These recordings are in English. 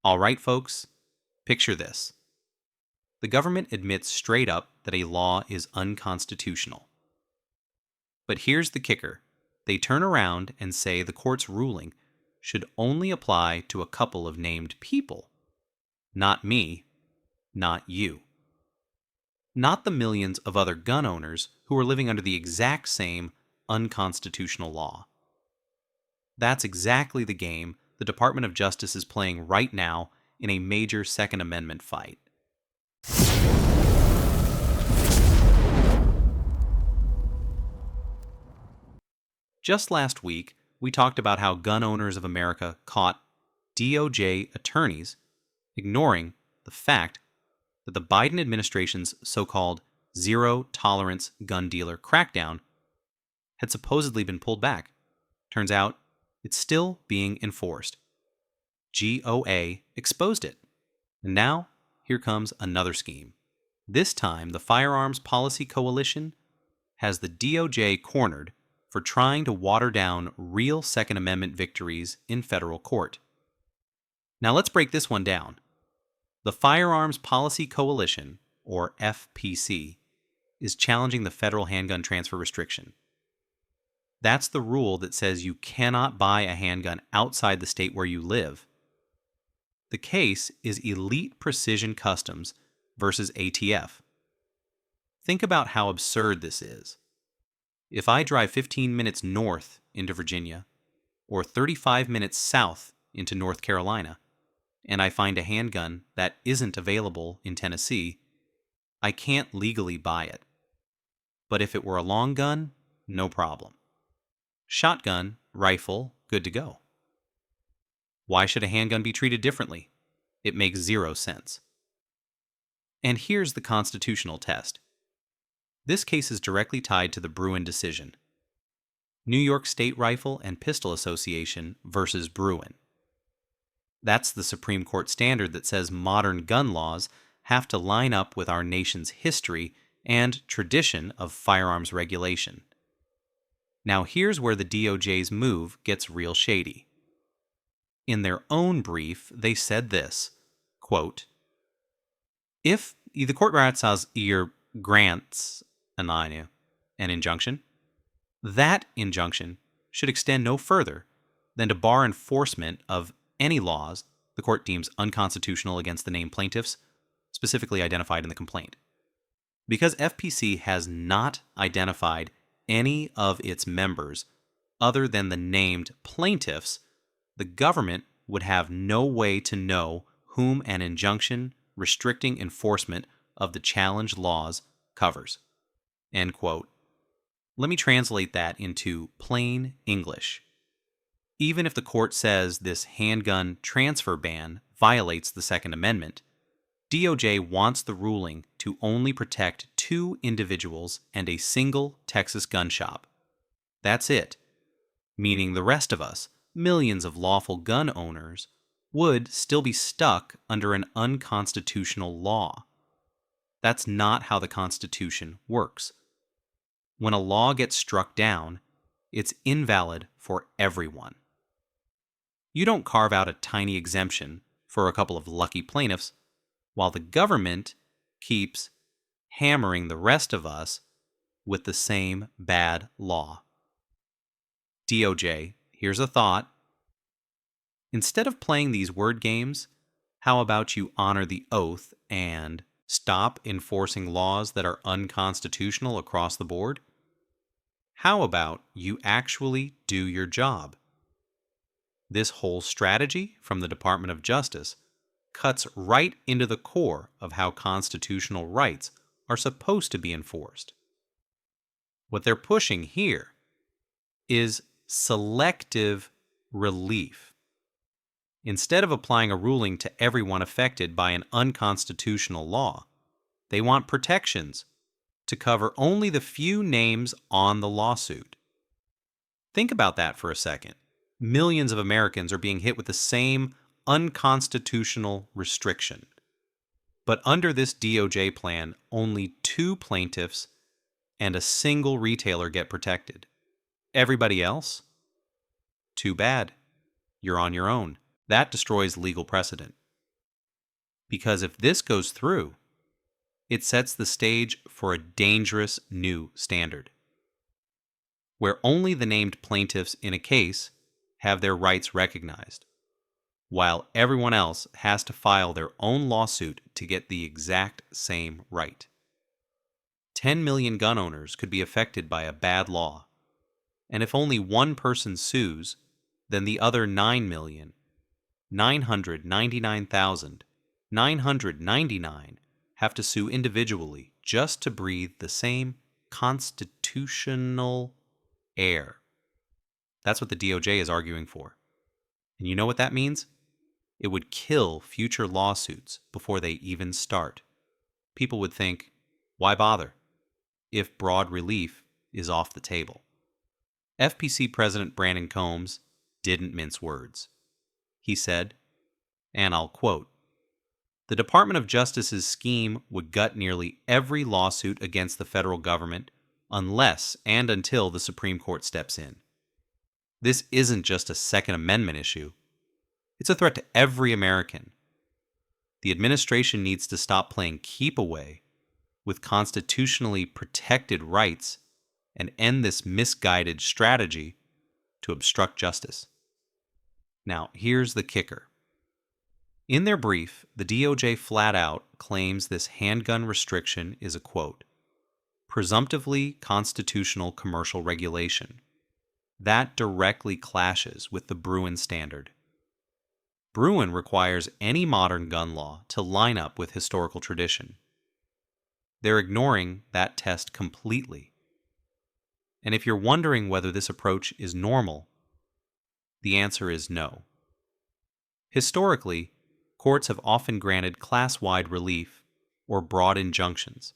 All right, folks, picture this. The government admits straight up that a law is unconstitutional. But here's the kicker. They turn around and say the court's ruling should only apply to a couple of named people. Not me, not you. Not the millions of other gun owners who are living under the exact same unconstitutional law. That's exactly the game the Department of Justice is playing right now in a major Second Amendment fight. Just last week, we talked about how gun owners of America caught DOJ attorneys ignoring the fact that the Biden administration's so-called zero-tolerance gun dealer crackdown had supposedly been pulled back. Turns out, it's still being enforced. GOA exposed it. And now, here comes another scheme. This time, the Firearms Policy Coalition has the DOJ cornered for trying to water down real Second Amendment victories in federal court. Now let's break this one down. The Firearms Policy Coalition, or FPC, is challenging the federal handgun transfer restriction. That's the rule that says you cannot buy a handgun outside the state where you live. The case is Elite Precision Customs versus ATF. Think about how absurd this is. If I drive 15 minutes north into Virginia, or 35 minutes south into North Carolina, and I find a handgun that isn't available in Tennessee, I can't legally buy it. But if it were a long gun, no problem. Shotgun, rifle, good to go. Why should a handgun be treated differently? It makes zero sense. And here's the constitutional test. This case is directly tied to the Bruen decision. New York State Rifle and Pistol Association versus Bruen. That's the Supreme Court standard that says modern gun laws have to line up with our nation's history and tradition of firearms regulation. Now here's where the DOJ's move gets real shady. In their own brief, they said this, quote, if the court grants an injunction, that injunction should extend no further than to bar enforcement of any laws the court deems unconstitutional against the named plaintiffs, specifically identified in the complaint. Because FPC has not identified any of its members other than the named plaintiffs, the government would have no way to know whom an injunction restricting enforcement of the challenged laws covers. End quote. Let me translate that into plain English. Even if the court says this handgun transfer ban violates the Second Amendment, DOJ wants the ruling to only protect 2 individuals and a single Texas gun shop. That's it. Meaning the rest of us, millions of lawful gun owners, would still be stuck under an unconstitutional law. That's not how the Constitution works. When a law gets struck down, it's invalid for everyone. You don't carve out a tiny exemption for a couple of lucky plaintiffs, while the government keeps hammering the rest of us with the same bad law. DOJ, here's a thought. Instead of playing these word games, how about you honor the oath and stop enforcing laws that are unconstitutional across the board? How about you actually do your job? This whole strategy from the Department of Justice cuts right into the core of how constitutional rights are supposed to be enforced. What they're pushing here is selective relief. Instead of applying a ruling to everyone affected by an unconstitutional law, they want protections to cover only the few names on the lawsuit. Think about that for a second. Millions of Americans are being hit with the same unconstitutional restriction. But under this DOJ plan, only 2 plaintiffs and a single retailer get protected. Everybody else? Too bad. You're on your own. That destroys legal precedent. Because if this goes through, it sets the stage for a dangerous new standard, where only the named plaintiffs in a case have their rights recognized, while everyone else has to file their own lawsuit to get the exact same right. 10 million gun owners could be affected by a bad law, and if only one person sues, then the other 9,999,999 have to sue individually just to breathe the same constitutional air. That's what the DOJ is arguing for. And you know what that means? It would kill future lawsuits before they even start. People would think, why bother if broad relief is off the table? FPC President Brandon Combs didn't mince words. He said, and I'll quote, "The Department of Justice's scheme would gut nearly every lawsuit against the federal government unless and until the Supreme Court steps in. This isn't just a Second Amendment issue. It's a threat to every American. The administration needs to stop playing keep away with constitutionally protected rights and end this misguided strategy to obstruct justice." Now, here's the kicker. In their brief, the DOJ flat out claims this handgun restriction is a, quote, "presumptively constitutional commercial regulation." That directly clashes with the Bruin standard. Bruin requires any modern gun law to line up with historical tradition. They're ignoring that test completely. And if you're wondering whether this approach is normal, the answer is no. Historically, courts have often granted class-wide relief or broad injunctions,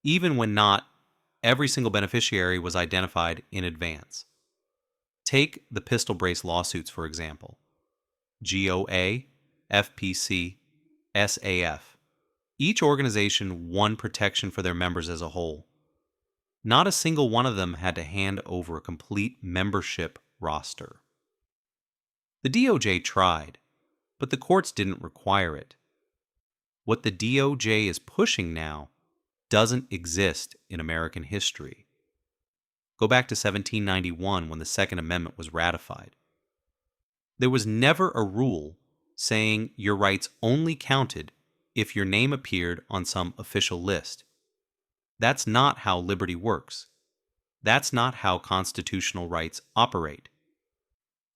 even when not every single beneficiary was identified in advance. Take the pistol brace lawsuits, for example. GOA, FPC, SAF. Each organization won protection for their members as a whole. Not a single one of them had to hand over a complete membership roster. The DOJ tried, but the courts didn't require it. What the DOJ is pushing now doesn't exist in American history. Go back to 1791 when the Second Amendment was ratified. There was never a rule saying your rights only counted if your name appeared on some official list. That's not how liberty works. That's not how constitutional rights operate.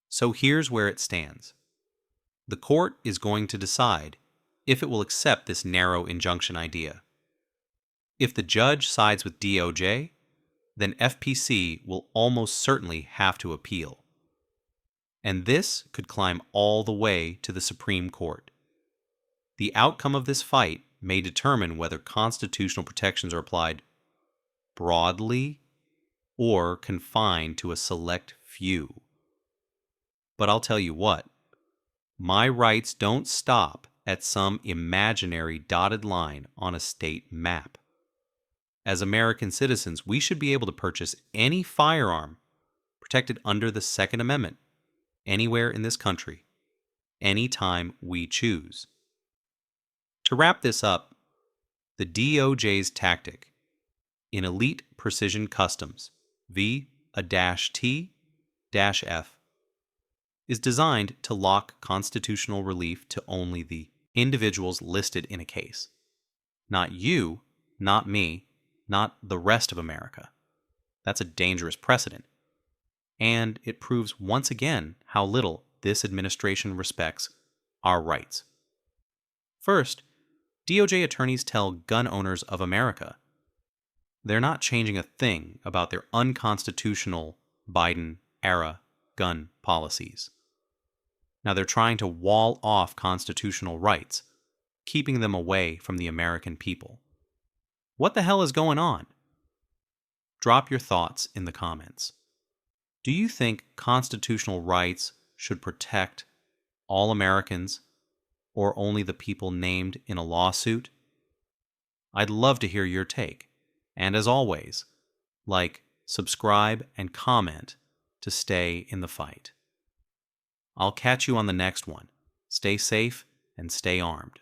So here's where it stands. The court is going to decide if it will accept this narrow injunction idea. If the judge sides with DOJ, then FPC will almost certainly have to appeal. And this could climb all the way to the Supreme Court. The outcome of this fight may determine whether constitutional protections are applied broadly or confined to a select few. But I'll tell you what, my rights don't stop at some imaginary dotted line on a state map. As American citizens, we should be able to purchase any firearm protected under the Second Amendment anywhere in this country, anytime we choose. To wrap this up, the DOJ's tactic in Elite Precision Customs V-T-F is designed to lock constitutional relief to only the individuals listed in a case. Not you, not me, not the rest of America. That's a dangerous precedent. And it proves once again how little this administration respects our rights. First, DOJ attorneys tell gun owners of America they're not changing a thing about their unconstitutional Biden-era gun policies. Now they're trying to wall off constitutional rights, keeping them away from the American people. What the hell is going on? Drop your thoughts in the comments. Do you think constitutional rights should protect all Americans or only the people named in a lawsuit? I'd love to hear your take. And as always, like, subscribe, and comment to stay in the fight. I'll catch you on the next one. Stay safe and stay armed.